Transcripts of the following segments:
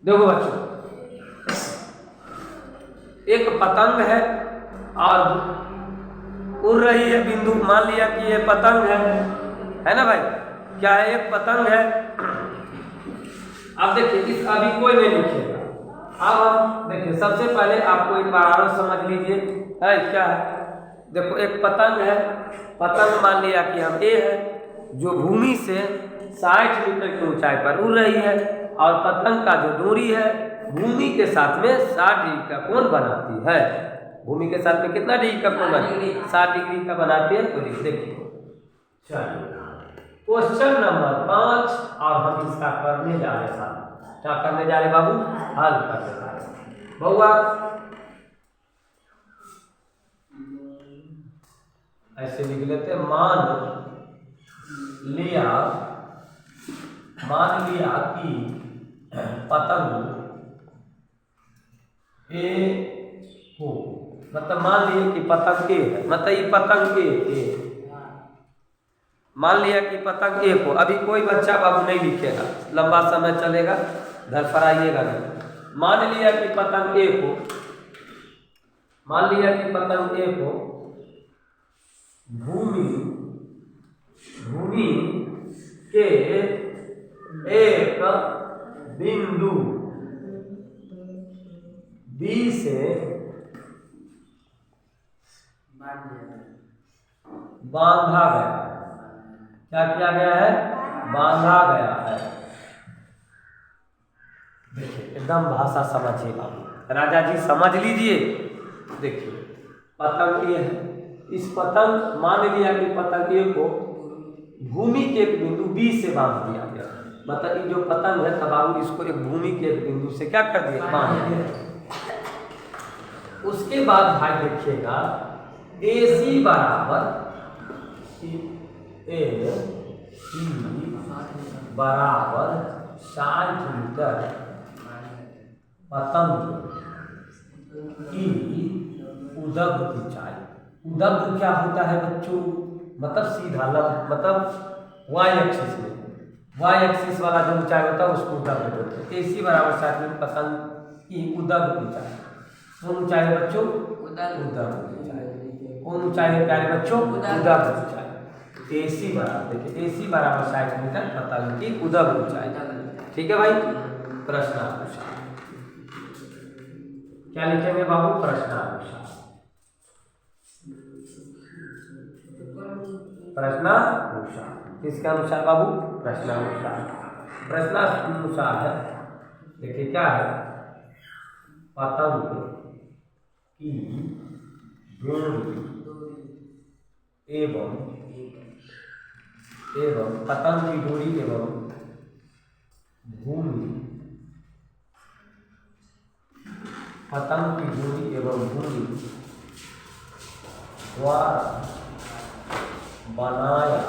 देखो बच्चों, एक पतंग है और उड़ रही है बिंदु। मान लिया कि ये पतंग है ना भाई, क्या है, एक पतंग है। अब देखिए इस अभी कोई नहीं लिखेगा। अब हम देखिए, सबसे पहले आपको एक बार समझ लीजिए है क्या है। देखो एक पतंग है, पतंग मान लिया कि हम ए है, जो भूमि से 60 मीटर की ऊंचाई पर उड़ रही है, और पतंग का जो दूरी है भूमि के साथ में 60 डिग्री का कोण बनाती है। भूमि के साथ में कितना डिग्री का कोण बनाती है? 60 डिग्री का बनाती है। तो देखिए चलिए क्वेश्चन नंबर 5, और हम इसका करने जा रहे हैं। क्या करने जा रहे बाबू? हल करने जा रहे बउआ। ऐसे लिख लेते, मान लिया कि पतंग ए हो, मतलब मान लिए कि पतंग ए है, मतलब ये पतंग ए मान लिया कि पतंग ए को। अभी कोई बच्चा बाबू नहीं लिखेगा, लंबा समय चलेगा, धड़फड़ाइएगा नहीं। मान लिया कि पतंग ए को, मान लिया कि पतंग ए को भूमि के एक बिंदु बी से बांधा गया है। क्या किया गया है? बांधा गया है। देखिए एकदम भाषा समझिए बाबू, राजा जी समझ लीजिए। देखिए पतंग ये है, इस पतंग, मान लिया कि पतंग ये को भूमि के एक बिंदु बी से बांध दिया गया, मतलब ये जो पतंग है तब बाबू इसको एक भूमि के एक बिंदु से क्या कर दिया? बांध दिया। उसके बाद भाई देखिएगा AC बराबर बराबर 60 मीटर पतंग की उदग्ध ऊंचाई। उदग्ध क्या होता है बच्चों? मतलब सीधा मतलब वाई एक्सिस में, वाई एक्सिस वाला जो ऊंचाई होता है उसको उदग्ध बोलते हैं। AC बराबर 60 मीटर पतंग की उदग्ध ऊंचाई। कौन ऊंचाई है बच्चों? उदग्ध ऊंचाई। कौन ऊंचाई है प्यारे बच्चों? उदग्ध ऊंचाई। AC बराबर, देखिए AC बराबर 60 मीटर पतंग की उदग्ध ऊंचाई। ठीक है भाई, प्रश्नानुसार क्या लिखेंगे बाबू? प्रश्नानुसार। प्रश्नानुसार किसके अनुसार बाबू? प्रश्नानुसार। प्रश्नानुसार है, देखिए क्या है, पतंग की दूरी एवं पतंग की दूरी एवं भूमि, पतंग की दूरी एवं भूमि द्वारा बनाया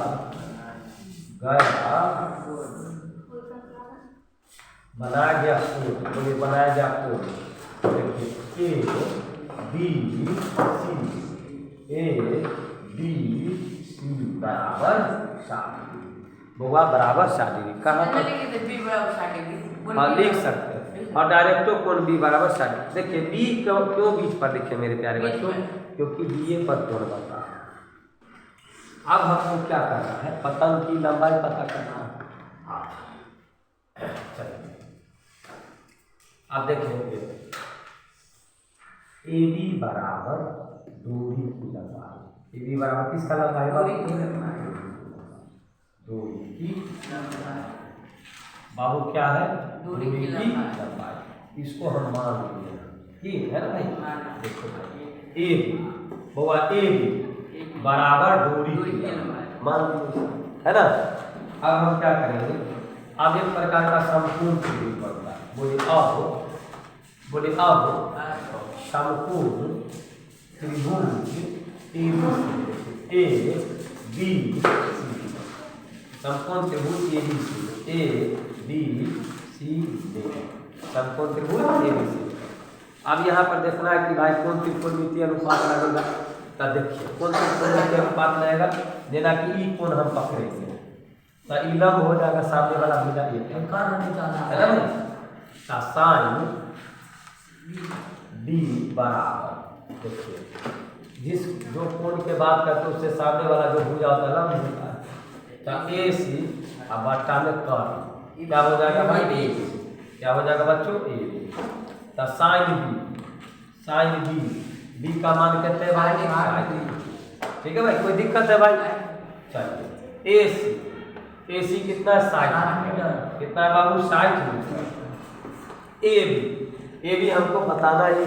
गया कोण, बोले बनाया गया कोण। देखिए ABC बराबर 60। बउआ बराबर 60 डिग्री। कहाँ पर? हाँ लिख सकते हैं, और डायरेक्टो कोण B बराबर 60। देखिए B क्यों बीच पर लिखे मेरे प्यारे बच्चों? क्योंकि BA पर कोण बनता है। अब हमको क्या करना है? पतंग की लंबाई पता करना है। चलिए अब देखेंगे AB बराबर दूरी की लंबाई। AB बराबर किसका लंबाई? दूरी की लंबाई। बाबू क्या है? दूरी की लंबाई। इसको हम मान लेंगे, ठीक है ना भाई? देखो AB, बउआ AB बराबर दूरी की लंबाई मान लीजिए, है ना? अब हम क्या करेंगे? अब एक प्रकार का समकोण त्रिभुज बनता है। बोले अब समकोण त्रिभुज ABC, समकोण त्रिभुज ABC, समकोण त्रिभुज ABC। अब यहाँ पर देखना है कि भाई कौन त्रिकोणमितीय अनुपात लगेगा। तो देखिए कौन त्रिकोणमितीय अनुपात लगेगा, देना कि ई कोण हम पकड़ेंगे तो ई लंब हो जाएगा, सामने वाला भुजा ये है ना। का साइन डी बराबर, देखिए जिस जो कोण के बात करते हैं उससे सामने वाला जो भुजा होता है लंब होता है, तो ए सी अब बट्टा में कर क्या हो जाएगा भाई ए, क्या हो जाएगा बच्चों ए, तो साइन बी का मान कहते हैं भाई, ठीक है भाई, कोई दिक्कत है भाई? चलिए ए सी कितना है 60, कितना है बाबू 60 मीटर। ए बी हमको बताना ही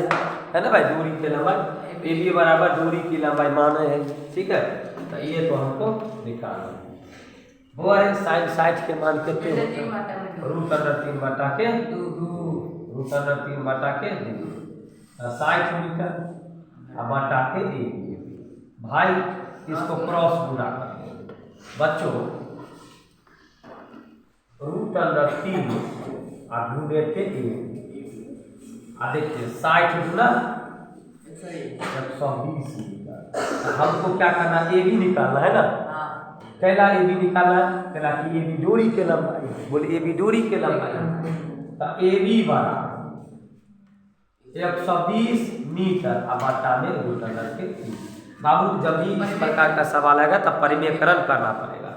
है ना भाई, दूरी के लंबाई ए बी बराबर दूरी की लंबाई माने है, ठीक है, तो ये तो हमको निकालना है। वो है साइन 60 के मान कितने होते हैं, रूट अंडर 3 बटा के 2, 60 मीटर अब बटा के 1 भाई, इसको क्रॉस गुणा करेंगे बच्चों, रूट अंडर 3 और ढूंढे थे 1, देखिए 60 गुना 120 मीटर। हमको क्या करना है, ए बी निकालना है ना, पहला ए बी निकालना है, पहला कि ए बी दूरी के लंबाई, बोले ए बी दूरी के लंबाई, तो ए बी बराबर 120 मीटर अब बटा में रूट अंडर के 3। बाबू जब भी इस प्रकार का सवाल आएगा तब परिमेयकरण करना पड़ेगा,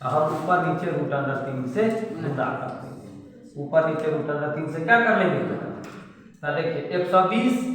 तो हम ऊपर नीचे रूट अंडर 3 से गुणा कर देंगे, ऊपर नीचे रूट अंडर 3 से क्या कर लेंगे, तो देखिए 120